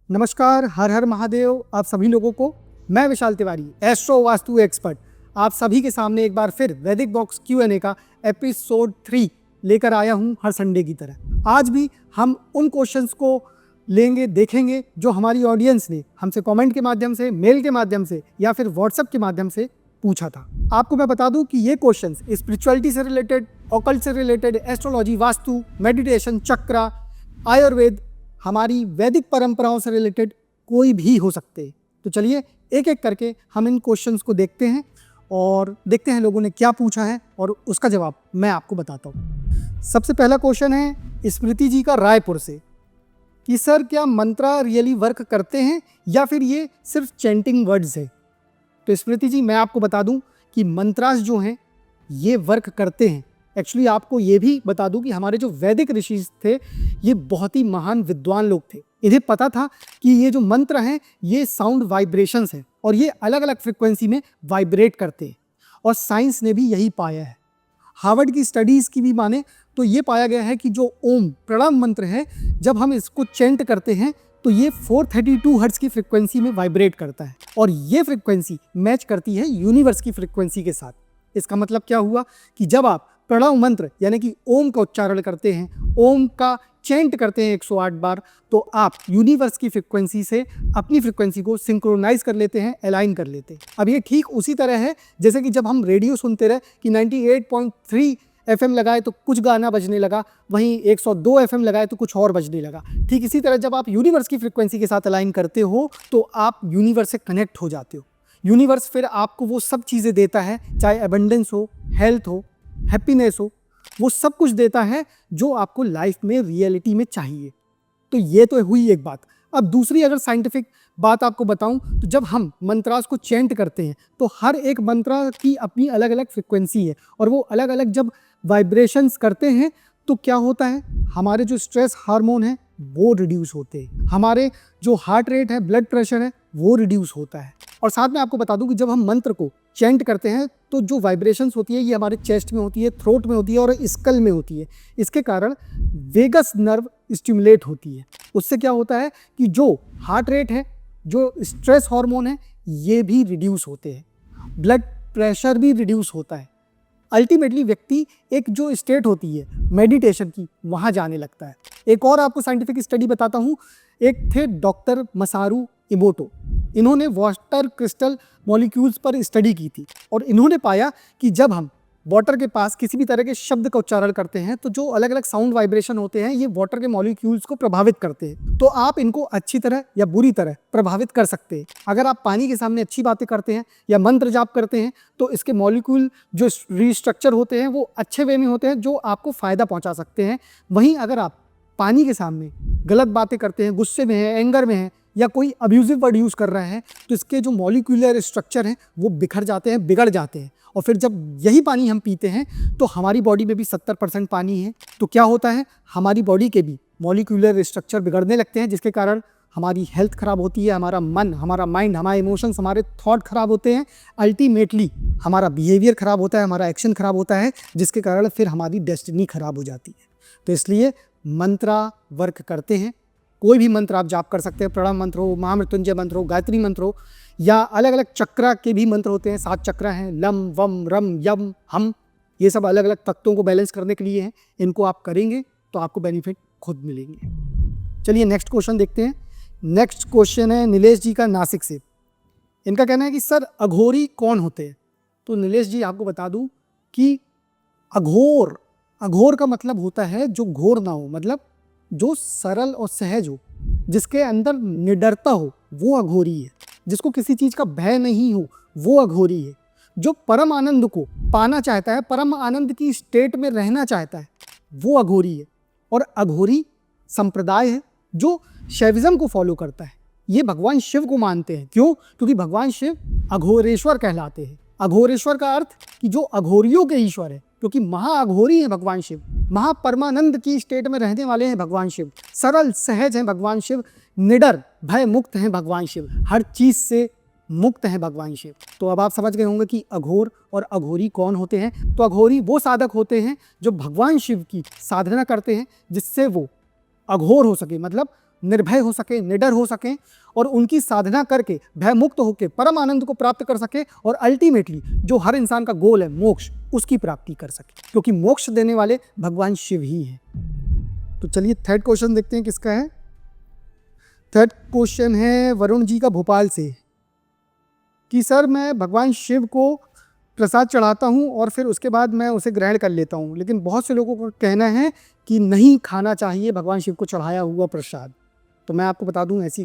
नमस्कार, हर हर महादेव आप सभी लोगों को। मैं विशाल तिवारी, एस्ट्रो वास्तु एक्सपर्ट, आप सभी के सामने एक बार फिर वैदिक बॉक्स Q&A का एपिसोड 3 लेकर आया हूं हर संडे की तरह। आज भी हम उन क्वेश्चंस को लेंगे, देखेंगे जो हमारी ऑडियंस ने हमसे कमेंट के माध्यम से, मेल के माध्यम से या फिर व्हाट्सएप के माध्यम से पूछा था। आपको मैं बता दूं कि ये क्वेश्चंस स्पिरिचुअलिटी से रिलेटेड, ऑकल्ट से रिलेटेड, एस्ट्रोलॉजी, वास्तु, मेडिटेशन, चक्रा, आयुर्वेद, हमारी वैदिक परंपराओं से रिलेटेड कोई भी हो सकते हैं। तो चलिए एक एक करके हम इन क्वेश्चंस को देखते हैं और देखते हैं लोगों ने क्या पूछा है और उसका जवाब मैं आपको बताता हूँ। सबसे पहला क्वेश्चन है स्मृति जी का रायपुर से कि सर क्या मंत्रा रियली वर्क करते हैं या फिर ये सिर्फ चैंटिंग वर्ड्स है। तो स्मृति जी, मैं आपको बता दूं कि मंत्रास जो हैं ये वर्क करते हैं। एक्चुअली आपको ये भी बता दूं कि हमारे जो वैदिक ऋषि थे ये बहुत ही महान विद्वान लोग थे। इन्हें पता था कि ये जो मंत्र हैं ये साउंड वाइब्रेशंस हैं और ये अलग अलग फ्रिक्वेंसी में वाइब्रेट करते हैं, और साइंस ने भी यही पाया है। हार्वर्ड की स्टडीज़ की भी माने तो ये पाया गया है कि जो ओम प्रणव मंत्र है, जब हम इसको चेंट करते हैं तो ये 432 हर्ट्ज की फ्रिक्वेंसी में वाइब्रेट करता है, और ये फ्रिक्वेंसी मैच करती है यूनिवर्स की फ्रिक्वेंसी के साथ। इसका मतलब क्या हुआ कि जब आप प्रणव मंत्र यानी कि ओम का उच्चारण करते हैं, ओम का चेंट करते हैं 108 बार, तो आप यूनिवर्स की फ्रिक्वेंसी से अपनी फ्रिक्वेंसी को सिंक्रोनाइज कर लेते हैं, अलाइन कर लेते हैं। अब ये ठीक उसी तरह है जैसे कि जब हम रेडियो सुनते रहे कि 98.3 FM लगाए तो कुछ गाना बजने लगा, वहीं 102 FM लगाए तो कुछ और बजने लगा। ठीक इसी तरह जब आप यूनिवर्स की फ्रिक्वेंसी के साथ अलाइन करते हो तो आप यूनिवर्स से कनेक्ट हो जाते हो। यूनिवर्स फिर आपको वो सब चीज़ें देता है, चाहे एबंडेंस हो, हेल्थ हो, हैप्पीनेस हो, वो सब कुछ देता है जो आपको लाइफ में रियलिटी में चाहिए। तो ये तो हुई एक बात। अब दूसरी अगर साइंटिफिक बात आपको बताऊं तो जब हम मंत्रास को चेंट करते हैं तो हर एक मंत्रा की अपनी अलग अलग फ्रिक्वेंसी है, और वो अलग अलग जब वाइब्रेशंस करते हैं तो क्या होता है, हमारे जो स्ट्रेस हार्मोन है वो रिड्यूस होते हैं, हमारे जो हार्ट रेट है, ब्लड प्रेशर है वो रिड्यूस होता है। और साथ में आपको बता दूं कि जब हम मंत्र को चेंट करते हैं तो जो वाइब्रेशंस होती है ये हमारे चेस्ट में होती है, थ्रोट में होती है और स्कल में होती है। इसके कारण वेगस नर्व स्टिमुलेट होती है। उससे क्या होता है कि जो हार्ट रेट है, जो स्ट्रेस हार्मोन है, ये भी रिड्यूस होते हैं, ब्लड प्रेशर भी रिड्यूस होता है। अल्टीमेटली व्यक्ति एक जो स्टेट होती है मेडिटेशन की, वहाँ जाने लगता है। एक और आपको साइंटिफिक स्टडी बताता हूँ। एक थे डॉक्टर मसारू इमोटो, इन्होंने वाटर क्रिस्टल मॉलिक्यूल्स पर स्टडी की थी, और इन्होंने पाया कि जब हम वाटर के पास किसी भी तरह के शब्द का उच्चारण करते हैं तो जो अलग अलग साउंड वाइब्रेशन होते हैं ये वाटर के मॉलिक्यूल्स को प्रभावित करते हैं। तो आप इनको अच्छी तरह या बुरी तरह प्रभावित कर सकते हैं। अगर आप पानी के सामने अच्छी बातें करते हैं या मंत्र जाप करते हैं तो इसके मॉलिक्यूल जो रिस्ट्रक्चर होते हैं वो अच्छे वे में होते हैं, जो आपको फ़ायदा पहुँचा सकते हैं। वहीं अगर आप पानी के सामने गलत बातें करते हैं, गुस्से में हैं, एंगर में हैं, या कोई अब्यूजिव वर्ड यूज़ कर रहा है, तो इसके जो मॉलिक्यूलर स्ट्रक्चर हैं वो बिखर जाते हैं, बिगड़ जाते हैं। और फिर जब यही पानी हम पीते हैं तो हमारी बॉडी में भी 70% पानी है, तो क्या होता है, हमारी बॉडी के भी मॉलिक्यूलर स्ट्रक्चर बिगड़ने लगते हैं, जिसके कारण हमारी हेल्थ ख़राब होती है, हमारा मन, हमारा माइंड, हमारे इमोशंस, हमारे थॉट ख़राब होते हैं। अल्टीमेटली हमारा बिहेवियर ख़राब होता है, हमारा एक्शन ख़राब होता है, जिसके कारण फिर हमारी डेस्टिनी ख़राब हो जाती है। तो इसलिए मंत्रा वर्क करते हैं। कोई भी मंत्र आप जाप कर सकते हैं, प्रणव मंत्र हो, महामृत्युंजय मंत्र हो, गायत्री मंत्र हो, या अलग अलग चक्रा के भी मंत्र होते हैं। 7 चक्रा हैं, लम, वम, रम, यम, हम, ये सब अलग अलग तत्वों को बैलेंस करने के लिए हैं। इनको आप करेंगे तो आपको बेनिफिट खुद मिलेंगे। चलिए नेक्स्ट क्वेश्चन देखते हैं। नेक्स्ट क्वेश्चन है नीलेश जी का नासिक से। इनका कहना है कि सर अघोरी कौन होते हैं। तो नीलेश जी, आपको बता दूं कि अघोर का मतलब होता है जो घोर ना हो, मतलब जो सरल और सहज हो, जिसके अंदर निडरता हो, वो अघोरी है। जिसको किसी चीज़ का भय नहीं हो, वो अघोरी है। जो परम आनंद को पाना चाहता है, परम आनंद की स्टेट में रहना चाहता है, वो अघोरी है। और अघोरी संप्रदाय है जो शैविज्म को फॉलो करता है। ये भगवान शिव को मानते हैं। क्यों? क्योंकि भगवान शिव अघोरेश्वर कहलाते हैं। अघोरेश्वर का अर्थ कि जो अघोरियों के ईश्वर है, क्योंकि महाअघोरी हैं भगवान शिव, महापरमानंद की स्टेट में रहने वाले हैं भगवान शिव, सरल सहज हैं भगवान शिव, निडर भय मुक्त हैं भगवान शिव, हर चीज़ से मुक्त हैं भगवान शिव। तो अब आप समझ गए होंगे कि अघोर और अघोरी कौन होते हैं। तो अघोरी वो साधक होते हैं जो भगवान शिव की साधना करते हैं जिससे वो अघोर हो सके, मतलब निर्भय हो सके, निडर हो सकें और उनकी साधना करके भयमुक्त होकर परम आनंद को प्राप्त कर सके और अल्टीमेटली जो हर इंसान का गोल है मोक्ष, उसकी प्राप्ति कर सके, क्योंकि मोक्ष देने वाले भगवान शिव ही हैं। तो चलिए थर्ड क्वेश्चन देखते हैं किसका है। थर्ड क्वेश्चन है वरुण जी का भोपाल से कि सर मैं भगवान शिव को प्रसाद चढ़ाता हूँ और फिर उसके बाद मैं उसे ग्रहण कर लेता हूँ, लेकिन बहुत से लोगों का कहना है कि नहीं खाना चाहिए भगवान शिव को चढ़ाया हुआ प्रसाद। तो मैं आपको बता दूँ ऐसी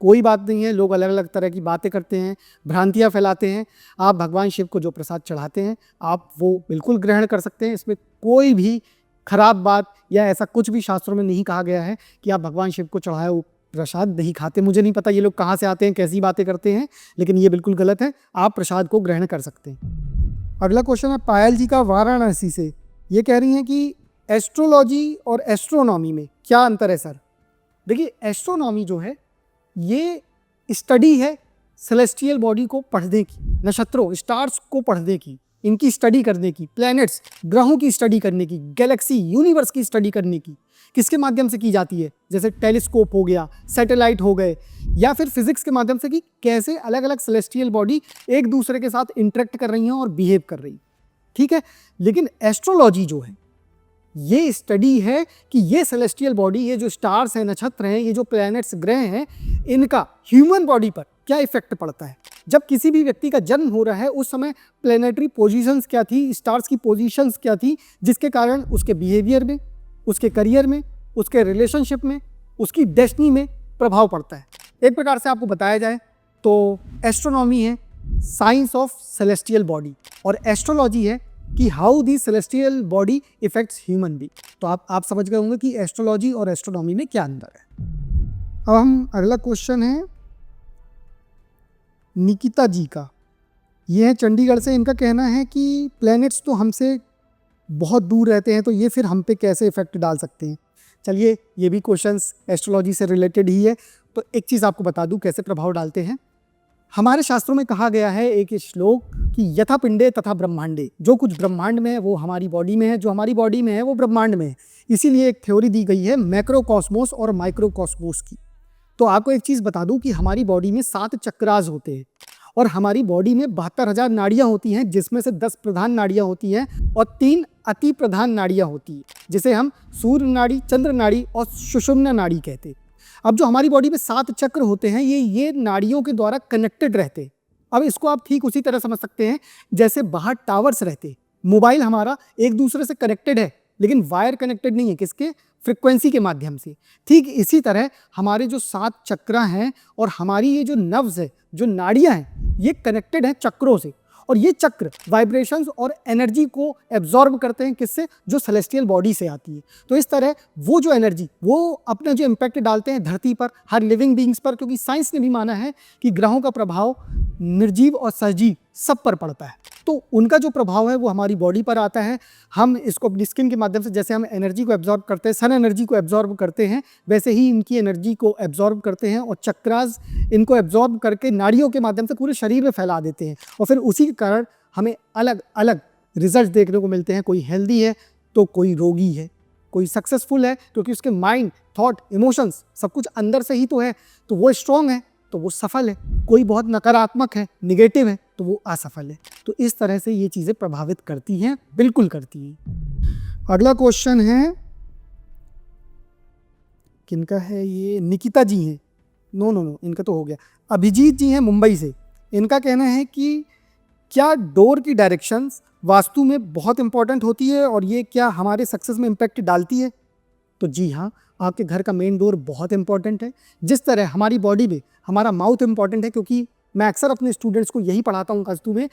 कोई बात नहीं है। लोग अलग अलग तरह की बातें करते हैं, भ्रांतियाँ फैलाते हैं। आप भगवान शिव को जो प्रसाद चढ़ाते हैं आप वो बिल्कुल ग्रहण कर सकते हैं। इसमें कोई भी खराब बात या ऐसा कुछ भी शास्त्रों में नहीं कहा गया है कि आप भगवान शिव को चढ़ाया हुआ प्रसाद नहीं खाते। मुझे नहीं पता ये लोग कहाँ से आते हैं, कैसी बातें करते हैं, लेकिन ये बिल्कुल गलत है। आप प्रसाद को ग्रहण कर सकते हैं। अगला क्वेश्चन है पायल जी का वाराणसी से। ये कह रही हैं कि एस्ट्रोलॉजी और एस्ट्रोनॉमी में क्या अंतर है सर। देखिए एस्ट्रोनॉमी जो है ये स्टडी है सेलेस्टियल बॉडी को पढ़ने की, नक्षत्रों स्टार्स को पढ़ने की, इनकी स्टडी करने की, प्लैनेट्स ग्रहों की स्टडी करने की, गैलेक्सी यूनिवर्स की स्टडी करने की। किसके माध्यम से की जाती है, जैसे टेलीस्कोप हो गया, सैटेलाइट हो गए, या फिर फिजिक्स के माध्यम से कि कैसे अलग अलग सेलेस्टियल बॉडी एक दूसरे के साथ इंटरेक्ट कर रही हैं और बिहेव कर रही, ठीक है। लेकिन एस्ट्रोलॉजी जो है ये स्टडी है कि ये सेलेस्टियल बॉडी, ये जो स्टार्स हैं, नक्षत्र हैं, ये जो प्लैनेट्स ग्रह हैं, इनका ह्यूमन बॉडी पर क्या इफेक्ट पड़ता है। जब किसी भी व्यक्ति का जन्म हो रहा है उस समय प्लैनेटरी पोजीशंस क्या थी, स्टार्स की पोजीशंस क्या थी, जिसके कारण उसके बिहेवियर में, उसके करियर में, उसके रिलेशनशिप में, उसकी डेस्टिनी में प्रभाव पड़ता है। एक प्रकार से आपको बताया जाए तो एस्ट्रोनॉमी है साइंस ऑफ सेलेस्टियल बॉडी और एस्ट्रोलॉजी है कि how the celestial body effects human being. तो आप समझ गए होंगे कि एस्ट्रोलॉजी और एस्ट्रोनॉमी में क्या अंतर है। अब हम अगला क्वेश्चन है निकिता जी का। ये है चंडीगढ़ से। इनका कहना है कि प्लैनेट्स तो हमसे बहुत दूर रहते हैं तो ये फिर हम पे कैसे इफेक्ट डाल सकते हैं। चलिए ये भी क्वेश्चंस एस्ट्रोलॉजी से रिलेटेड ही है। तो एक चीज़ आपको बता दूं कैसे प्रभाव डालते हैं। हमारे शास्त्रों में कहा गया है एक श्लोक कि यथा पिंडे तथा ब्रह्मांडे, जो कुछ ब्रह्मांड में है वो हमारी बॉडी में है, जो हमारी बॉडी में है वो ब्रह्मांड में है। इसीलिए एक थ्योरी दी गई है मैक्रोकॉस्मोस और माइक्रोकॉस्मोस की। तो आपको एक चीज़ बता दूं कि हमारी बॉडी में 7 चक्रास होते हैं और हमारी बॉडी में 72,000 नाड़ियाँ होती हैं, जिसमें से 10 प्रधान नाड़ियाँ होती हैं और 3 अति प्रधान नाड़ियाँ होती हैं, जिसे हम सूर्य नाड़ी, चंद्र नाड़ी और सुषुम्ना नाड़ी कहते हैं। अब जो हमारी बॉडी में 7 चक्र होते हैं ये नाड़ियों के द्वारा कनेक्टेड रहते हैं। अब इसको आप ठीक उसी तरह समझ सकते हैं जैसे बाहर टावर्स रहते हैं। मोबाइल हमारा एक दूसरे से कनेक्टेड है लेकिन वायर कनेक्टेड नहीं है, किसके, फ्रिक्वेंसी के माध्यम से। ठीक इसी तरह हमारे जो 7 चक्र हैं और हमारी ये जो नर्व्स है, जो नाड़ियाँ हैं, ये कनेक्टेड हैं चक्रों से और ये चक्र वाइब्रेशंस और एनर्जी को एब्जॉर्ब करते हैं, किससे, जो सेलेस्टियल बॉडी से आती है। तो इस तरह वो जो एनर्जी वो अपना जो इम्पैक्ट डालते हैं धरती पर, हर लिविंग बींग्स पर, क्योंकि साइंस ने भी माना है कि ग्रहों का प्रभाव निर्जीव और सजीव सब पर पड़ता है। तो उनका जो प्रभाव है वो हमारी बॉडी पर आता है। हम इसको अपनी स्किन के माध्यम से, जैसे हम एनर्जी को एब्जॉर्ब करते हैं, सन एनर्जी को एब्जॉर्ब करते हैं, वैसे ही इनकी एनर्जी को एब्जॉर्ब करते हैं और चक्रास इनको एब्जॉर्ब करके नाड़ियों के माध्यम से पूरे शरीर में फैला देते हैं और फिर उसी के कारण हमें अलग अलग रिजल्ट देखने को मिलते हैं। कोई हेल्दी है तो कोई रोगी है, कोई सक्सेसफुल है क्योंकि उसके माइंड, थॉट, इमोशंस सब कुछ अंदर से ही तो है, तो वो स्ट्रॉन्ग है तो वो सफल है। कोई बहुत नकारात्मक है, निगेटिव है, तो वो असफल है। तो इस तरह से ये चीज़ें प्रभावित करती हैं, बिल्कुल करती हैं। अगला क्वेश्चन है किनका है, ये निकिता जी हैं। नो इनका तो हो गया। अभिजीत जी हैं मुंबई से। इनका कहना है कि क्या डोर की डायरेक्शंस वास्तु में बहुत इंपॉर्टेंट होती है और ये क्या हमारे सक्सेस में इम्पैक्ट डालती है। तो जी हाँ, आपके घर का मेन डोर बहुत इंपॉर्टेंट है। जिस तरह हमारी बॉडी में हमारा माउथ इंपॉर्टेंट है, क्योंकि मैं अक्सर अपने स्टूडेंट्स को यही पढ़ाता हूँ वास्तु में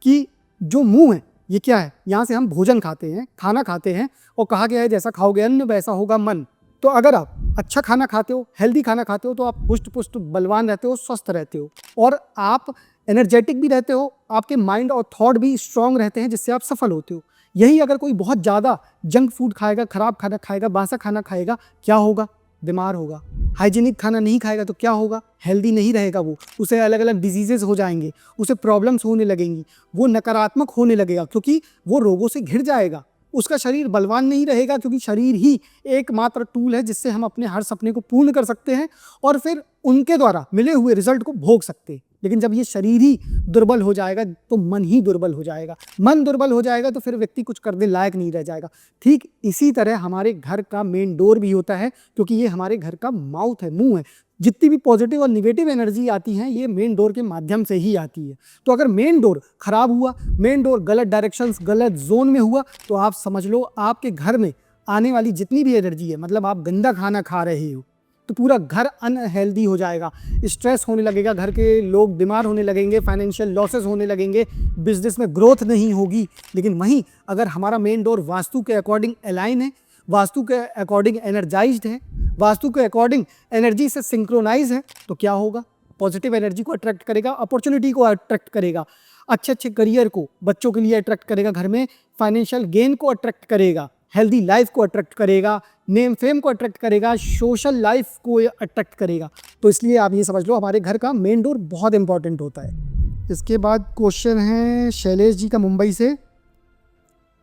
कि जो मुंह है ये क्या है, यहाँ से हम भोजन खाते हैं, खाना खाते हैं और कहा गया है जैसा खाओगे अन्न वैसा होगा मन। तो अगर आप अच्छा खाना खाते हो, हेल्दी खाना खाते हो, तो आप पुष्ट पुष्ट बलवान रहते हो, स्वस्थ रहते हो और आप एनर्जेटिक भी रहते हो, आपके माइंड और थॉट भी स्ट्रांग रहते हैं, जिससे आप सफल होते हो। यही अगर कोई बहुत ज़्यादा जंक फूड खाएगा, खराब खाना खाएगा, बासा खाना खाएगा, क्या होगा, बीमार होगा। हाइजीनिक खाना नहीं खाएगा तो क्या होगा, हेल्दी नहीं रहेगा वो, उसे अलग अलग डिजीजेस हो जाएंगे, उसे प्रॉब्लम्स होने लगेंगी, वो नकारात्मक होने लगेगा क्योंकि वो रोगों से घिर जाएगा। उसका शरीर बलवान नहीं रहेगा, क्योंकि शरीर ही एकमात्र टूल है जिससे हम अपने हर सपने को पूर्ण कर सकते हैं और फिर उनके द्वारा मिले हुए रिजल्ट को भोग सकते हैं। लेकिन जब ये शरीर ही दुर्बल हो जाएगा तो मन ही दुर्बल हो जाएगा, मन दुर्बल हो जाएगा तो फिर व्यक्ति कुछ करने लायक नहीं रह जाएगा। ठीक इसी तरह हमारे घर का मेन डोर भी होता है, क्योंकि ये हमारे घर का माउथ है, मुंह है। जितनी भी पॉजिटिव और निगेटिव एनर्जी आती है ये मेन डोर के माध्यम से ही आती है। तो अगर मेन डोर खराब हुआ, मेन डोर गलत डायरेक्शंस, गलत जोन में हुआ, तो आप समझ लो आपके घर में आने वाली जितनी भी एनर्जी है, मतलब आप गंदा खाना खा रहे हो तो पूरा घर अनहेल्दी हो जाएगा, स्ट्रेस होने लगेगा, घर के लोग बीमार होने लगेंगे, फाइनेंशियल लॉसेस होने लगेंगे, बिजनेस में ग्रोथ नहीं होगी। लेकिन वहीं अगर हमारा मेन डोर वास्तु के अकॉर्डिंग अलाइन है, वास्तु के अकॉर्डिंग एनर्जाइज्ड है, वास्तु के अकॉर्डिंग एनर्जी से सिंक्रोनाइज है, तो क्या होगा? पॉजिटिव एनर्जी को अट्रैक्ट करेगा, अपॉर्चुनिटी को अट्रैक्ट करेगा, अच्छे अच्छे करियर को बच्चों के लिए अट्रैक्ट करेगा, घर में फाइनेंशियल गेन को अट्रैक्ट करेगा, हेल्दी लाइफ को अट्रैक्ट करेगा, नेम फेम को अट्रैक्ट करेगा, सोशल लाइफ को अट्रैक्ट करेगा। तो इसलिए आप ये समझ लो हमारे घर का मेन डोर बहुत इंपॉर्टेंट होता है। इसके बाद क्वेश्चन है शैलेश जी का मुंबई से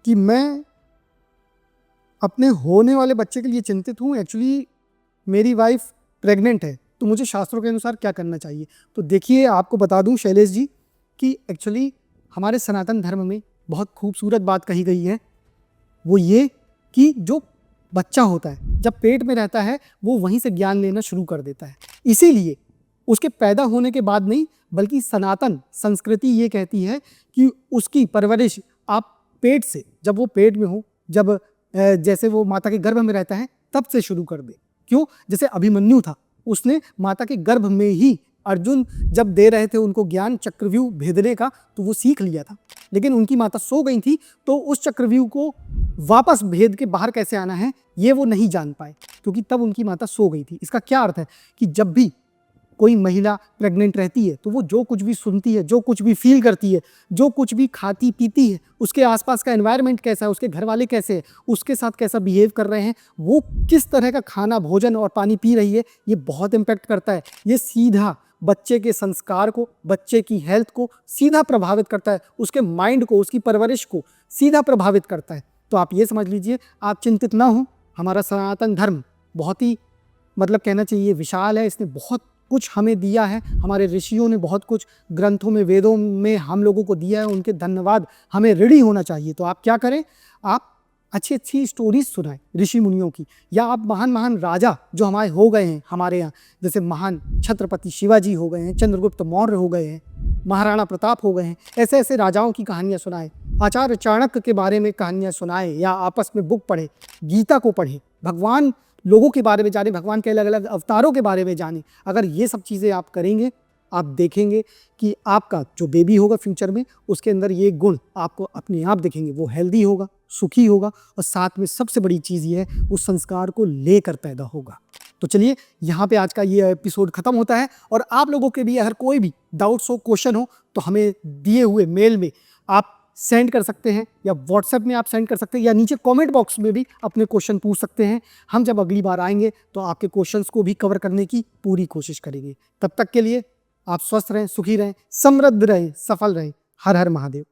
कि मैं अपने होने वाले बच्चे के लिए चिंतित हूँ, एक्चुअली मेरी वाइफ प्रेग्नेंट है, तो मुझे शास्त्रों के अनुसार क्या करना चाहिए? तो देखिए, आपको बता दूं शैलेश जी कि एक्चुअली हमारे सनातन धर्म में बहुत खूबसूरत बात कही गई है, वो ये कि जो बच्चा होता है जब पेट में रहता है वो वहीं से ज्ञान लेना शुरू कर देता है। इसीलिए उसके पैदा होने के बाद नहीं, बल्कि सनातन संस्कृति ये कहती है कि उसकी परवरिश आप पेट से, जब वो पेट में हो, जब जैसे वो माता के गर्भ में रहता है तब से शुरू कर दे। क्यों? जैसे अभिमन्यु था, उसने माता के गर्भ में ही अर्जुन जब दे रहे थे उनको ज्ञान चक्रव्यूह भेदने का, तो वो सीख लिया था, लेकिन उनकी माता सो गई थी, तो उस चक्रव्यूह को वापस भेद के बाहर कैसे आना है ये वो नहीं जान पाए, क्योंकि तब उनकी माता सो गई थी। इसका क्या अर्थ है कि जब भी कोई महिला प्रेग्नेंट रहती है तो वो जो कुछ भी सुनती है, जो कुछ भी फील करती है, जो कुछ भी खाती पीती है, उसके आसपास का एनवायरनमेंट कैसा है, उसके घर वाले कैसे हैं, उसके साथ कैसा बिहेव कर रहे हैं, वो किस तरह का खाना, भोजन और पानी पी रही है, ये बहुत इम्पैक्ट करता है। ये सीधा बच्चे के संस्कार को, बच्चे की हेल्थ को सीधा प्रभावित करता है, उसके माइंड को, उसकी परवरिश को सीधा प्रभावित करता है। तो आप ये समझ लीजिए, आप चिंतित ना हो। हमारा सनातन धर्म बहुत ही मतलब कहना चाहिए विशाल है, इसने बहुत कुछ हमें दिया है, हमारे ऋषियों ने बहुत कुछ ग्रंथों में, वेदों में हम लोगों को दिया है, उनके धन्यवाद हमें ऋणी होना चाहिए। तो आप क्या करें, आप अच्छी अच्छी स्टोरीज सुनाएं ऋषि मुनियों की, या आप महान महान राजा जो हमारे हो गए हैं हमारे यहाँ, जैसे महान छत्रपति शिवाजी हो गए हैं, चंद्रगुप्त मौर्य हो गए हैं, महाराणा प्रताप हो गए हैं, ऐसे ऐसे राजाओं की कहानियाँ सुनाएं, आचार्य चाणक्य के बारे में कहानियाँ सुनाएं, या आपस में बुक पढ़ें, गीता को पढ़ें, भगवान लोगों के बारे में जाने, भगवान के अलग अलग अवतारों के बारे में जाने। अगर ये सब चीज़ें आप करेंगे, आप देखेंगे कि आपका जो बेबी होगा फ्यूचर में, उसके अंदर ये गुण आपको अपने आप दिखेंगे, वो हेल्दी होगा, सुखी होगा, और साथ में सबसे बड़ी चीज़ ये है उस संस्कार को लेकर पैदा होगा। तो चलिए, यहाँ पे आज का ये एपिसोड खत्म होता है। और आप लोगों के भी अगर कोई भी डाउट्स हो, क्वेश्चन हो, तो हमें दिए हुए मेल में आप सेंड कर सकते हैं, या व्हाट्सएप में आप सेंड कर सकते हैं, या नीचे कमेंट बॉक्स में भी अपने क्वेश्चन पूछ सकते हैं। हम जब अगली बार आएंगे तो आपके क्वेश्चंस को भी कवर करने की पूरी कोशिश करेंगे। तब तक के लिए आप स्वस्थ रहें, सुखी रहें, समृद्ध रहें, सफल रहें। हर हर महादेव।